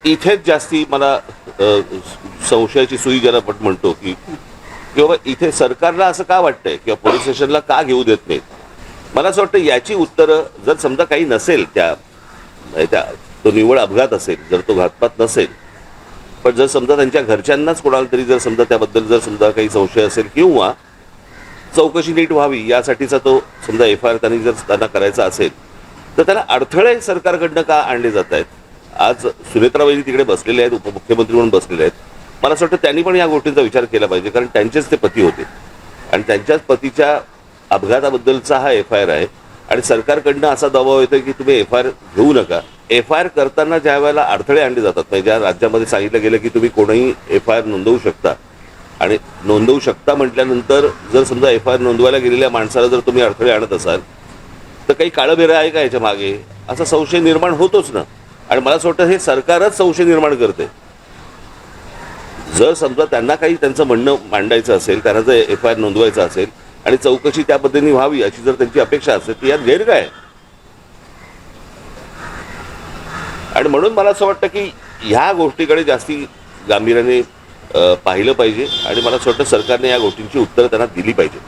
इथेच जास्ती मला संशयाची सुई ज्याला आपण म्हणतो की किंवा इथे सरकारला असं का वाटतंय किंवा पोलीस स्टेशनला का घेऊ देत नाहीत. मला असं वाटतं याची उत्तरं जर समजा काही नसेल त्या तो निव्वळ अपघात असेल, जर तो घातपात नसेल, पण जर समजा त्यांच्या घरच्यांनाच कोणाला तरी जर समजा त्याबद्दल जर समजा काही संशय असेल किंवा चौकशी नीट व्हावी यासाठीचा तो समजा एफ आय आर त्यांनी जर त्यांना करायचा असेल तर त्याला अडथळे सरकारकडनं का आणले जात आहेत. आज सुनेत्रा वहिनी तिकडे बसलेले आहेत, उपमुख्यमंत्री म्हणून बसलेले आहेत. मला असं वाटतं त्यांनी पण या गोष्टींचा विचार केला पाहिजे, कारण त्यांचेच ते पती होते आणि त्यांच्याच पतीच्या अपघाताबद्दलचा हा एफ आय आर आहे आणि सरकारकडनं असा दबाव येतो की तुम्ही एफ आय आर घेऊ नका. एफ आय आर करताना ज्या वेळेला अडथळे आणले जातात, म्हणजे ज्या राज्यामध्ये सांगितलं गेलं की तुम्ही कोणीही एफ आय आर नोंदवू शकता आणि नोंदवू शकता म्हटल्यानंतर जर समजा एफ आय आर नोंदवायला गेलेल्या माणसाला जर तुम्ही अडथळे आणत असाल तर काही काळबेरं आहे का याच्या मागे, असा संशय निर्माण होतोच ना. आणि मला असं वाटतं हे सरकारच संशय निर्माण करते. जर समजा त्यांना काही त्यांचं म्हणणं मांडायचं असेल, त्यांना जर एफ आय आर नोंदवायचं असेल आणि चौकशी त्या पद्धतीने व्हावी अशी जर त्यांची अपेक्षा असेल ती यात गैर काय. आणि म्हणून मला असं वाटतं की ह्या गोष्टीकडे जास्ती गांभीर्याने पाहिलं पाहिजे आणि मला असं वाटतं सरकारने या गोष्टींची उत्तरं त्यांना दिली पाहिजे.